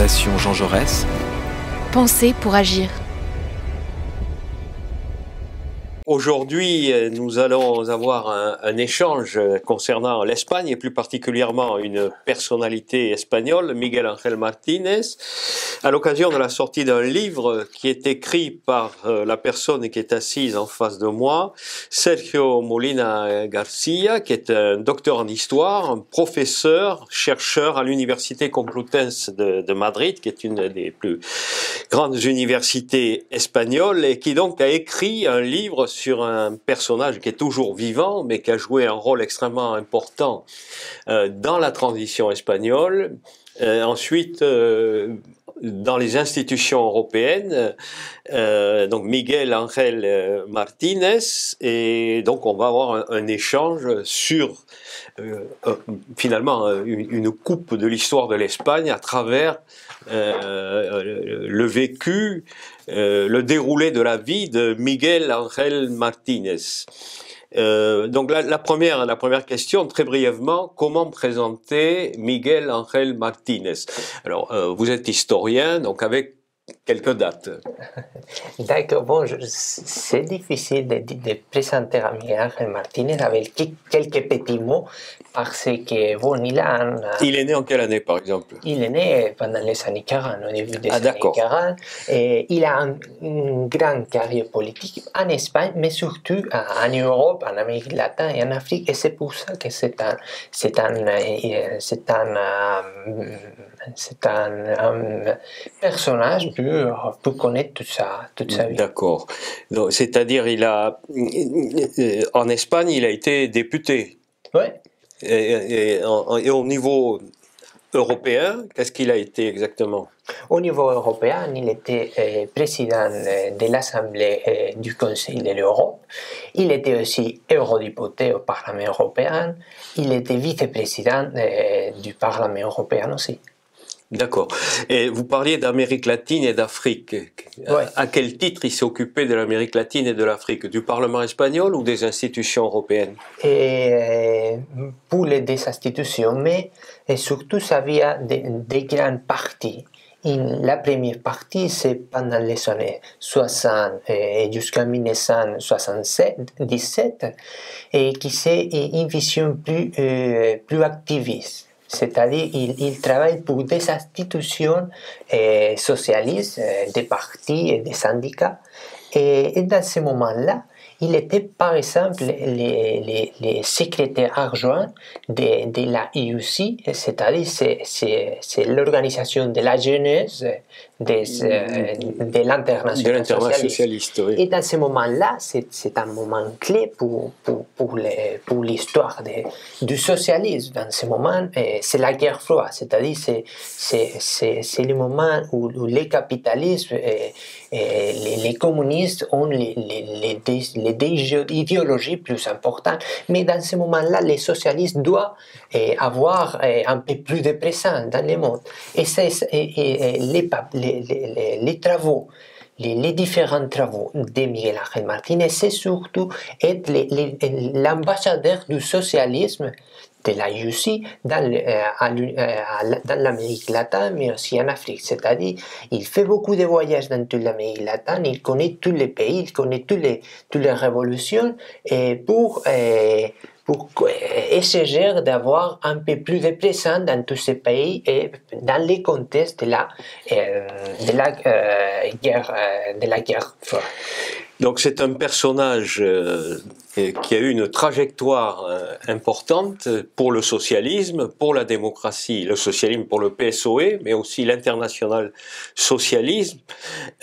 Fondation Jean Jaurès. Penser pour agir. Aujourd'hui, nous allons avoir un échange concernant l'Espagne et plus particulièrement une personnalité espagnole, Miguel Ángel Martínez, à l'occasion de la sortie d'un livre qui est écrit par la personne qui est assise en face de moi, Sergio Molina García, qui est un docteur en histoire, un professeur, chercheur à l'Université Complutense de Madrid, qui est une des plus grandes universités espagnoles et qui donc a écrit un livre sur un personnage qui est toujours vivant, mais qui a joué un rôle extrêmement important dans la transition espagnole. Ensuite, dans les institutions européennes, donc Miguel Ángel Martínez, et donc on va avoir un échange sur finalement une coupe de l'histoire de l'Espagne à travers le vécu, le déroulé de la vie de Miguel Ángel Martínez. Donc la première question, très brièvement, comment présenter Miguel Ángel Martínez? Alors, vous êtes historien, donc avec quelques dates. D'accord, bon, c'est difficile de présenter à Miguel Ángel Martínez avec quelques petits mots parce que, bon, il est né en quelle année, par exemple? Il est né pendant les années 40, au début des années 40. Et il a une grande carrière politique en Espagne, mais surtout en Europe, en Amérique latine et en Afrique. Et c'est pour ça que c'est un personnage pour connaître toute sa vie. D'accord. C'est-à-dire, en Espagne, il a été député. Oui. Et au niveau européen, qu'est-ce qu'il a été exactement? Au niveau européen, il était président de l'Assemblée du Conseil de l'Europe. Il était aussi eurodéputé au Parlement européen. Il était vice-président du Parlement européen aussi. D'accord. Et vous parliez d'Amérique latine et d'Afrique. Ouais. À quel titre il s'est occupé de l'Amérique latine et de l'Afrique? Du Parlement espagnol ou des institutions européennes? Pour les deux institutions, mais surtout ça vient des grandes parties. La première partie, c'est pendant les années 60 et jusqu'en 1977, et qui c'est une vision plus activiste. C'est-à-dire il travaille pour des institutions socialistes, des partis et des syndicats. Et dans ce moment-là, il était par exemple les secrétaires adjoints de la IUC, c'est-à-dire c'est l'organisation de la jeunesse de l'Internationale socialiste. Oui. Et dans ce moment-là, c'est un moment clé pour l'histoire du socialisme. Dans ce moment, c'est la guerre froide, c'est-à-dire c'est le moment où les capitalistes et les communistes ont les idéologies plus importantes. Mais dans ce moment-là, les socialistes doivent avoir un peu plus de présence dans le monde. Et les travaux, les différents travaux de Miguel Ángel Martínez, c'est surtout être l'ambassadeur du socialisme de la IUC dans l'Amérique latine, mais aussi en Afrique. C'est-à-dire, il fait beaucoup de voyages dans toute l'Amérique latine, il connaît tous les pays, il connaît toutes les révolutions, et pour essayer d'avoir un peu plus de présence dans tous ces pays et dans les contextes de la guerre froide. Donc c'est un personnage qui a eu une trajectoire importante pour le socialisme, pour la démocratie, le socialisme pour le PSOE, mais aussi l'international socialisme,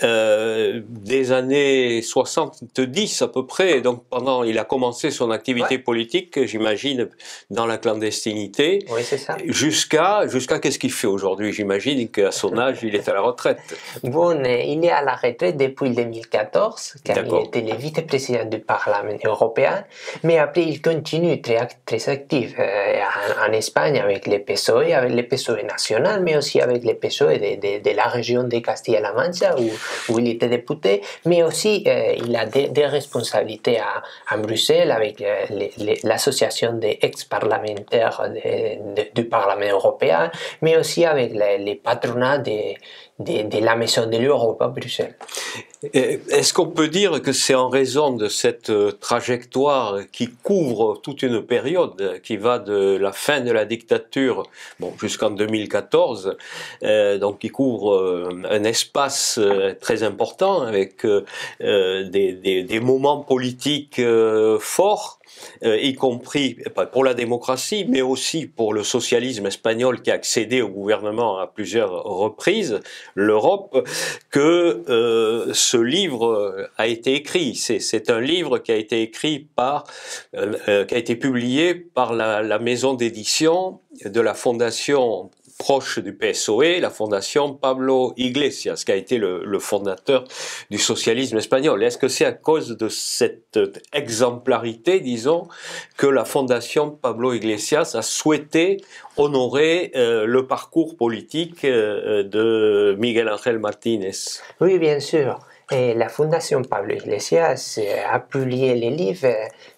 des années 70 à peu près. Donc il a commencé son activité politique, j'imagine, dans la clandestinité. Oui, c'est ça. Jusqu'à qu'est-ce qu'il fait aujourd'hui? J'imagine qu'à son âge, il est à la retraite. Bon, il est à la retraite depuis 2014, car il était le vice-président du Parlement européen. européenne, mais après il continue très actif en Espagne avec les PSOE national, mais aussi avec les PSOE de la région de Castilla-La Mancha où il était député, mais aussi il a des responsabilités à Bruxelles avec l'association des ex-parlementaires du Parlement européen, mais aussi avec les patronats de la Maison de l'Europe à Bruxelles. Est-ce qu'on peut dire que c'est en raison de cette trajectoire qui couvre toute une période, qui va de la fin de la dictature jusqu'en 2014, donc qui couvre un espace très important avec des moments politiques forts, y compris pour la démocratie, mais aussi pour le socialisme espagnol qui a accédé au gouvernement à plusieurs reprises, l'Europe, que ce livre a été écrit. C'est un livre qui a été écrit qui a été publié par la maison d'édition de la fondation proche du PSOE, la fondation Pablo Iglesias, qui a été le fondateur du socialisme espagnol. Est-ce que c'est à cause de cette exemplarité, disons, que la fondation Pablo Iglesias a souhaité honorer le parcours politique de Miguel Ángel Martínez? Oui, bien sûr. Et la fondation Pablo Iglesias a publié les livres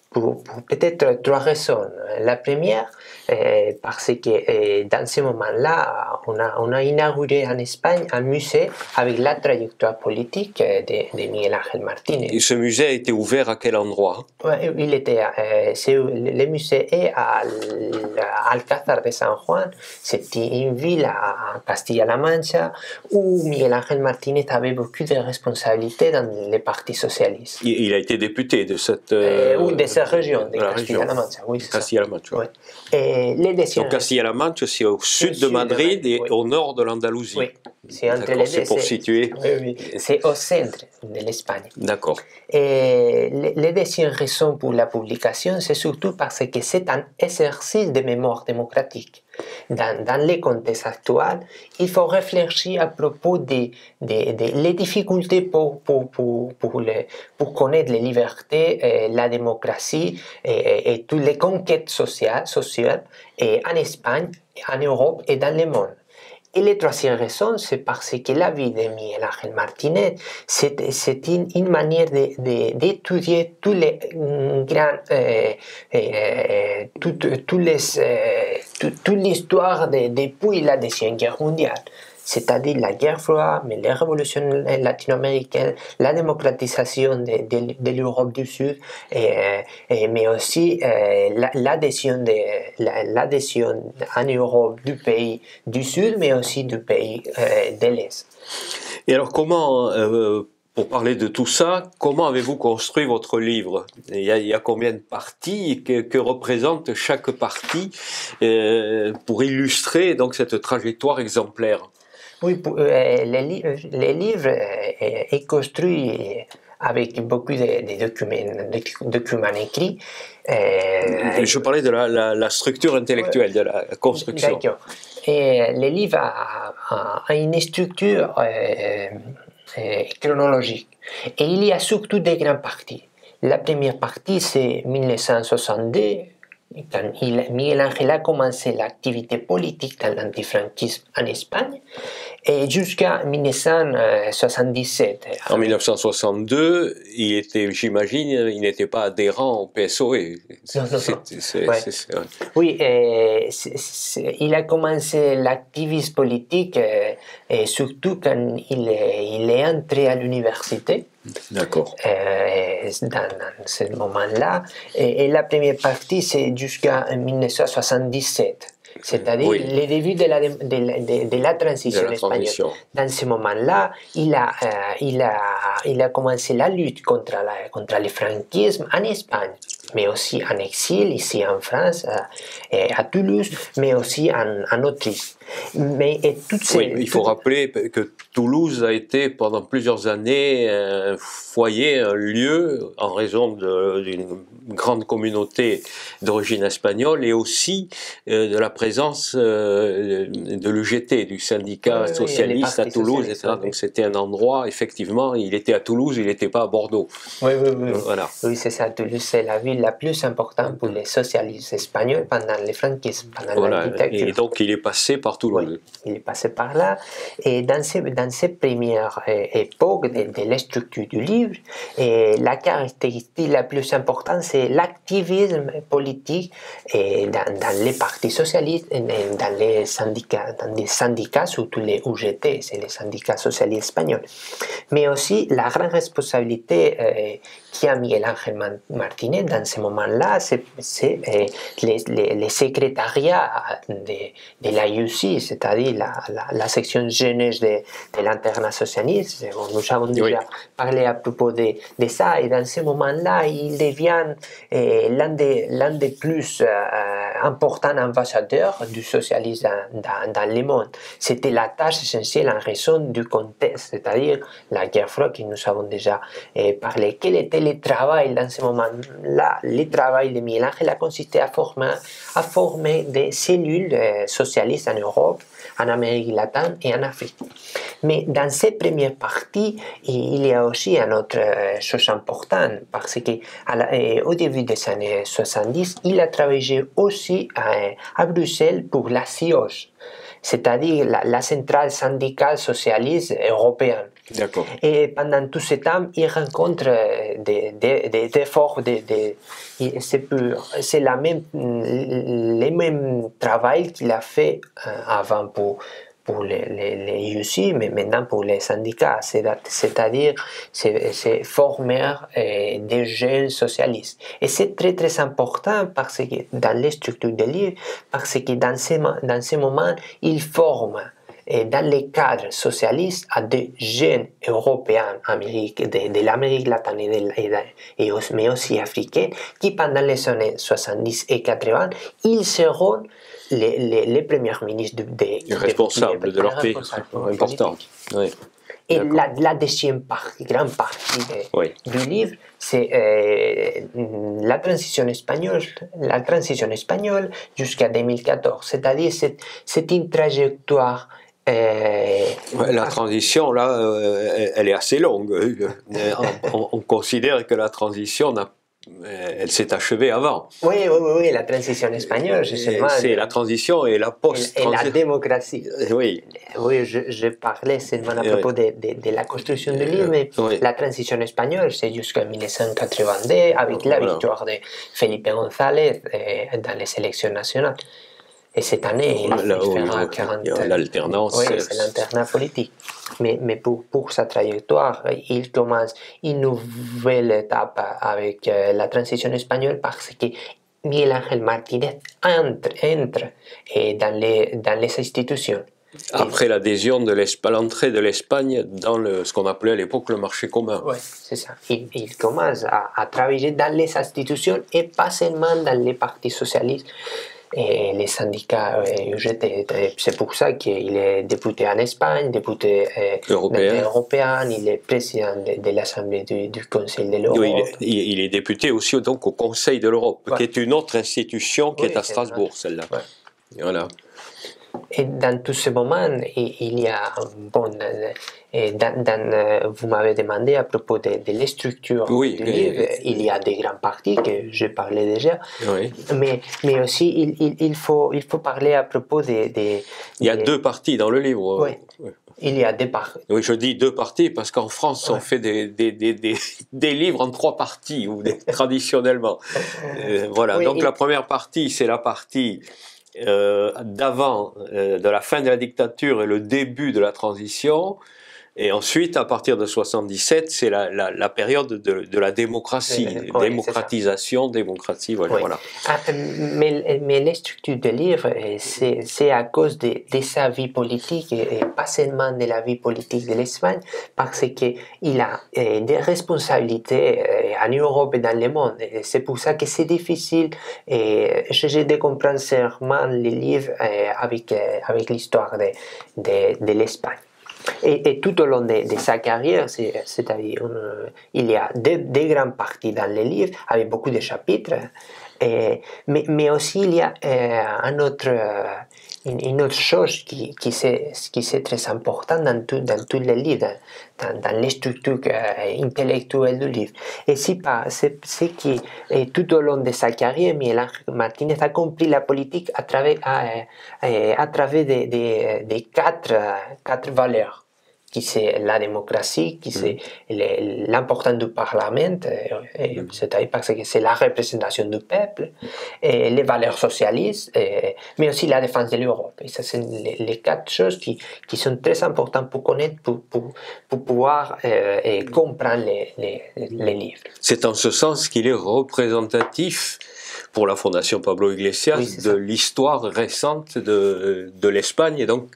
pour peut-être 3 raisons. La première, parce que dans ce moment-là, on a inauguré en Espagne un musée avec la trajectoire politique de Miguel Ángel Martínez. Et ce musée a été ouvert à quel endroit? Le musée est à Alcázar de San Juan. C'était une ville à Castilla-La Mancha où Miguel Ángel Martínez avait beaucoup de responsabilités dans le Parti socialiste. Il a été député de cette région de Castilla-La Mancha. Oui, c'est Castilla-La Mancha. Oui. Donc Castilla-La Mancha, c'est au sud de Madrid et au nord de l'Andalousie. Oui, c'est entre les deux. C'est pour situer. Oui, c'est au centre de l'Espagne. D'accord. Et la deuxième raison pour la publication, c'est surtout parce que c'est un exercice de mémoire démocratique. Dans le contexte actuel, il faut réfléchir à propos des difficultés pour connaître les libertés, la démocratie et toutes les conquêtes sociales en Espagne, en Europe et dans le monde. Et la troisième raison, c'est parce que la vie de Miguel Ángel Martínez, c'est une manière d'étudier tous les grands, toute l'histoire depuis la Deuxième Guerre mondiale. C'est-à-dire la guerre froide, mais les révolutions latino-américaines, la démocratisation de l'Europe du Sud, mais aussi l'adhésion en Europe du pays du Sud, mais aussi du pays de l'Est. Et alors comment, pour parler de tout ça, comment avez-vous construit votre livre? Il y a combien de parties? Que représente chaque partie pour illustrer donc cette trajectoire exemplaire? Oui, le livre est construit avec beaucoup de documents écrits. Je parlais de la structure intellectuelle, de la construction. D'accord. Et le livre a une structure chronologique. Et il y a surtout des grandes parties. La première partie, c'est 1962. Quand Miguel Ángel a commencé l'activité politique dans l'antifranquisme en Espagne, et jusqu'à 1977. En 1962, j'imagine, il n'était pas adhérent au PSOE. Non. Oui, il a commencé l'activisme politique surtout quand il est entré à l'université. D'accord. Dans ce moment-là. Et la première partie, c'est jusqu'à 1977. C'est-à-dire le début de la transition espagnole. Dans ce moment-là, il a commencé la lutte contre le franquisme en Espagne, mais aussi en exil, ici en France, à Toulouse, mais aussi en Autriche. Mais et toutes ces, Oui, il faut rappeler que Toulouse a été pendant plusieurs années un foyer, un lieu, en raison d'une grande communauté d'origine espagnole et aussi de la présence de l'UGT, du syndicat socialiste à Toulouse, etc. Donc c'était un endroit, effectivement, il était à Toulouse, il n'était pas à Bordeaux. Oui, oui, oui. Voilà. Oui, c'est ça. Toulouse, c'est la ville la plus importante pour les socialistes espagnols pendant le franquisme, pendant la dictature. Et donc il est passé par Toulouse. Oui, il est passé par là. Et dans ces premières époques de la structure du livre, la caractéristique la plus importante, c'est l'activisme politique dans les partis socialistes, dans les syndicats, surtout les UGT, c'est les syndicats socialistes espagnols. Mais aussi la grande responsabilité qu'a Miguel Ángel Martínez dans ce moment-là, c'est les secrétariats de la UCI, c'est-à-dire la section jeunesse de l'internat socialiste. Nous avons déjà parlé à propos de ça, et dans ce moment-là, il devient l'un des plus importants ambassadeurs du socialisme dans le monde. C'était la tâche essentielle en raison du contexte, c'est-à-dire la guerre froide que nous avons déjà parlé. Quel était le travail dans ce moment-là? Le travail de Miguel Ángel a consisté à former des cellules socialistes en Europe, en Amérique latine et en Afrique. Mais dans ces premières parties, il y a aussi une autre chose importante, parce qu'au début des années 70, il a travaillé aussi à Bruxelles pour la CIOS, c'est-à-dire la centrale syndicale socialiste européenne. D'accord. Et pendant tout ce temps, il rencontre des efforts, c'est le même travail qu'il a fait avant pour les UC, mais maintenant pour les syndicats, c'est-à-dire c'est former des jeunes socialistes. Et c'est très très important parce que dans les structures de livre, parce que dans ces moments, il forme dans les cadres socialistes à des jeunes européens de l'Amérique latine mais aussi africaine, qui pendant les années 70 et 80, ils seront les premiers ministres les responsables de leur pays. Important. Oui. Et la deuxième grande partie du livre, c'est la transition espagnole jusqu'à 2014. C'est-à-dire c'est une trajectoire. La transition, là, elle est assez longue. On considère que la transition elle s'est achevée avant. Oui, la transition espagnole, c'est la transition et la post-transition. Et la démocratie. Oui. Oui, je parlais seulement à propos de la construction du livre, mais la transition espagnole, c'est jusqu'en 1982, avec la victoire de Felipe González dans les élections nationales. Et cette année, il fera 40 l'alternance. Oui, c'est l'alternat politique. Mais pour sa trajectoire, il commence une nouvelle étape avec la transition espagnole parce que Miguel Ángel Martínez entre dans les institutions. Après l'adhésion l'entrée de l'Espagne dans ce qu'on appelait à l'époque le marché commun. Oui, c'est ça. Il commence à travailler dans les institutions et pas seulement dans les partis socialistes. Et les syndicats UGT. C'est pour ça qu'il est député en Espagne, député européen, il est président de l'Assemblée du Conseil de l'Europe. Oui, il est député aussi donc au Conseil de l'Europe, qui est une autre institution qui est à Strasbourg, celle-là. Voilà. Et dans tous ces moments, il y a, vous m'avez demandé à propos de les structures du livre, il y a des grands partis que je parlais déjà, mais aussi il faut parler à propos il y a deux partis dans le livre. Oui. Il y a des parties. Oui, je dis deux parties parce qu'en France, on fait des livres en trois parties, traditionnellement. Voilà. Donc la première partie, c'est la partie d'avant, de la fin de la dictature et le début de la transition, Et ensuite, à partir de 77, c'est la période de la démocratie, démocratisation, démocratie, voilà. Oui. Voilà. Mais les structures de livre, c'est à cause de sa vie politique et pas seulement de la vie politique de l'Espagne, parce qu'il a des responsabilités en Europe et dans le monde. Et c'est pour ça que c'est difficile de comprendre seulement les livres avec l'histoire de l'Espagne. Et tout au long de sa carrière, c'est-à-dire il y a des grandes parties dans les livres avec beaucoup de chapitres, mais aussi il y a une autre chose qui c'est très important dans tous les livres, dans les structures intellectuelles du livre. Et c'est que tout au long de sa carrière, Miguel Ángel Martínez a compris la politique à travers des quatre valeurs, qui c'est la démocratie, qui c'est l'importance du Parlement, c'est-à-dire parce que c'est la représentation du peuple, et les valeurs socialistes, mais aussi la défense de l'Europe. Et ça, c'est les quatre choses qui sont très importantes pour connaître, pour pouvoir comprendre les livres. C'est en ce sens qu'il est représentatif pour la Fondation Pablo Iglesias de l'histoire récente de l'Espagne, et donc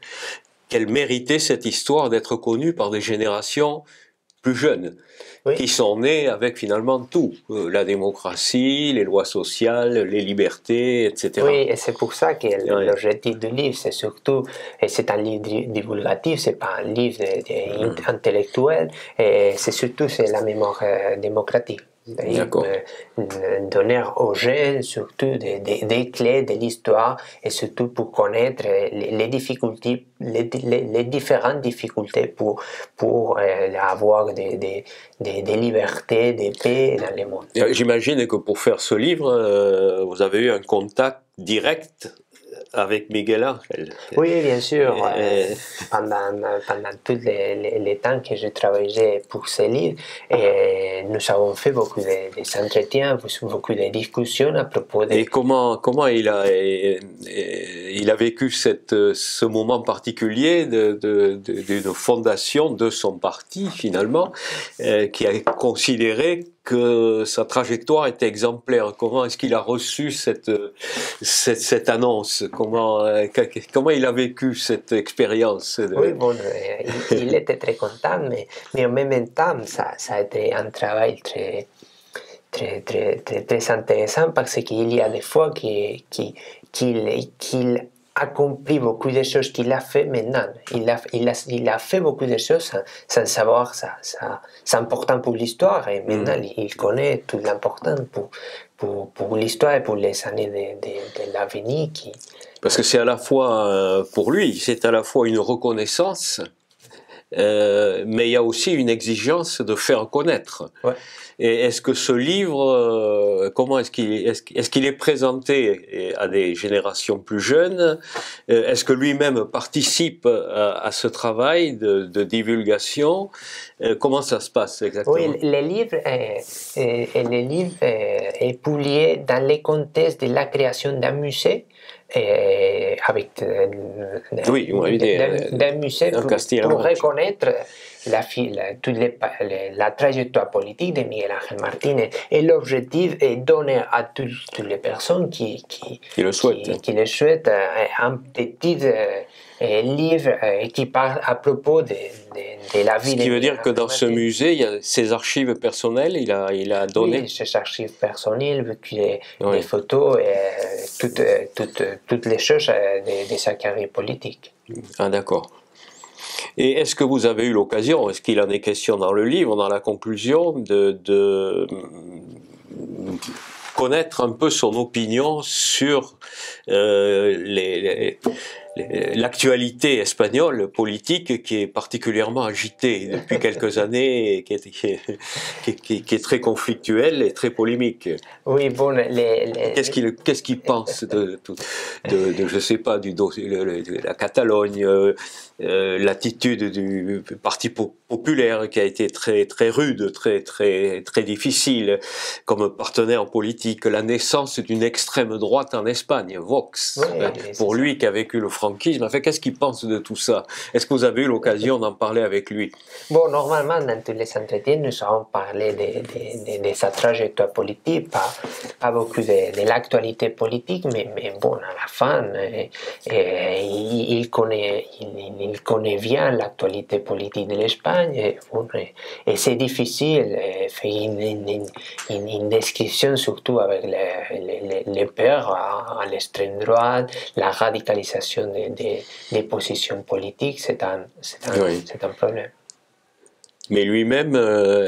qu'elle méritait cette histoire d'être connue par des générations plus jeunes, qui sont nées avec finalement tout, la démocratie, les lois sociales, les libertés, etc. Oui, et c'est pour ça que l'objectif du livre, c'est surtout, c'est un livre divulgatif, c'est pas un livre intellectuel, et c'est surtout la mémoire démocratique. Donner aux jeunes surtout des clés de l'histoire et surtout pour connaître les difficultés, les différentes difficultés pour avoir des libertés, des paix dans le monde. J'imagine que pour faire ce livre, vous avez eu un contact direct avec Miguel Ángel. Oui, bien sûr. Pendant tous les temps que j'ai travaillé pour ce livre, nous avons fait beaucoup d'entretiens, beaucoup de discussions à propos de... Et comment il a vécu ce moment particulier d'une fondation de son parti, finalement, qui a considéré que sa trajectoire était exemplaire. Comment est-ce qu'il a reçu cette annonce? Comment il a vécu cette expérience? Oui, bon, il était très content, mais en même temps, ça a été un travail très intéressant parce qu'il y a des fois qu'il a compris beaucoup de choses qu'il a fait maintenant. Il a fait beaucoup de choses sans savoir ça. C'est important pour l'histoire et maintenant il connaît tout l'important pour l'histoire et pour les années de l'avenir. Parce que c'est à la fois, pour lui, c'est à la fois une reconnaissance, mais il y a aussi une exigence de faire connaître. Ouais. Et est-ce que ce livre, comment est-ce qu'il est présenté à des générations plus jeunes? Est-ce que lui-même participe à ce travail de divulgation? Comment ça se passe exactement? Oui, le livre est publié dans le contexte de la création d'un musée. Avec d'un musée pour reconnaître la trajectoire politique de Miguel Ángel Martínez. Et l'objectif est donner à toutes les personnes qui le souhaitent un petit livre qui parle à propos de la vie. Ce qui veut dire que dans ce musée, il y a ses archives personnelles, il a donné... Oui, ses archives personnelles, des photos et toutes les choses de sa carrière politique. Ah, d'accord. Et est-ce que vous avez eu l'occasion, est-ce qu'il en est question dans le livre, dans la conclusion, de connaître un peu son opinion sur l'actualité espagnole politique qui est particulièrement agitée depuis quelques années, qui est très conflictuelle et très polémique? Oui, bon, qu'est-ce qu'il pense de je sais pas, du dossier, la Catalogne, l'attitude du Parti populaire qui a été très rude, très difficile comme partenaire politique, la naissance d'une extrême droite en Espagne, Vox, pour lui qui a vécu le franquisme. Enfin, qu'est-ce qu'il pense de tout ça? Est-ce que vous avez eu l'occasion d'en parler avec lui? Bon, normalement, dans tous les entretiens, nous avons parlé de sa trajectoire politique, pas beaucoup de l'actualité politique, mais bon, à la fin, il connaît bien l'actualité politique de l'Espagne, et c'est difficile de faire une description, surtout avec les peurs à l'extrême droite, la radicalisation des positions politiques, c'est un problème. Mais lui-même,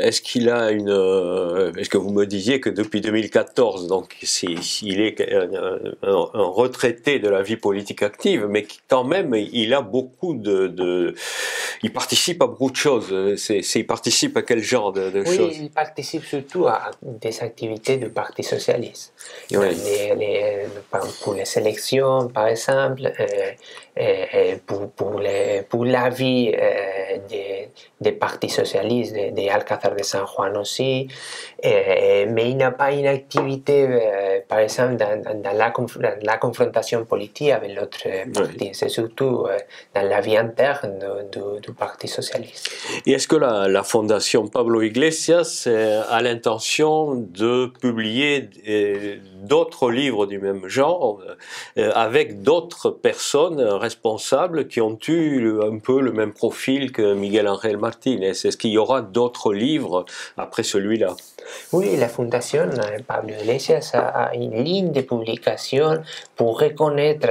est-ce qu'il a est-ce que vous me disiez que depuis 2014, donc il est un retraité de la vie politique active, mais quand même, il a beaucoup il participe à beaucoup de choses. Il participe à quel genre de choses? Oui, il participe surtout à des activités du Parti socialiste. Oui. Pour les élections, par exemple, pour la vie des partis socialistes, de Alcázar de San Juan aussi, mais il n'a pas une activité, par exemple, dans la confrontation politique avec l'autre parti. C'est surtout dans la vie interne du Parti socialiste. Et est-ce que la Fondation Pablo Iglesias a l'intention de publier d'autres livres du même genre avec d'autres personnes responsables qui ont eu un peu le même profil que Miguel Ángel Martínez? Est-ce qu'il y aura d'autres livres après celui-là? Oui, la Fondation Pablo Iglesias a une ligne de publication pour reconnaître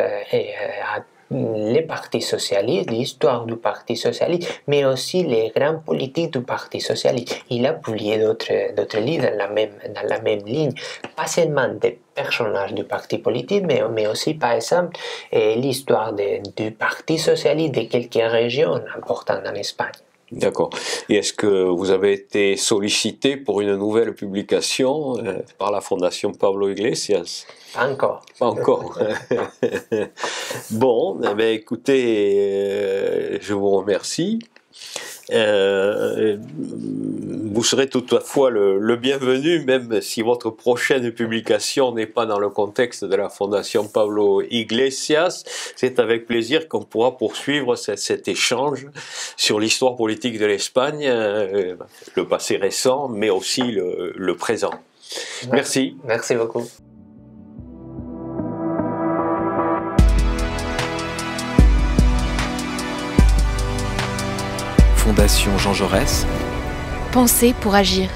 les partis socialistes, l'histoire du Parti socialiste, mais aussi les grands politiques du Parti socialiste. Il a publié d'autres livres dans la même ligne, pas seulement des personnages du parti politique, mais aussi, par exemple, l'histoire du Parti socialiste de quelques régions importantes en Espagne. D'accord. Et est-ce que vous avez été sollicité pour une nouvelle publication par la Fondation Pablo Iglesias? Pas encore. Pas encore. Bon, eh bien, écoutez, je vous remercie. Vous serez toutefois le bienvenu, même si votre prochaine publication n'est pas dans le contexte de la Fondation Pablo Iglesias. C'est avec plaisir qu'on pourra poursuivre cet échange sur l'histoire politique de l'Espagne, le passé récent, mais aussi le présent. Merci. Merci beaucoup. Fondation Jean Jaurès. Penser pour agir.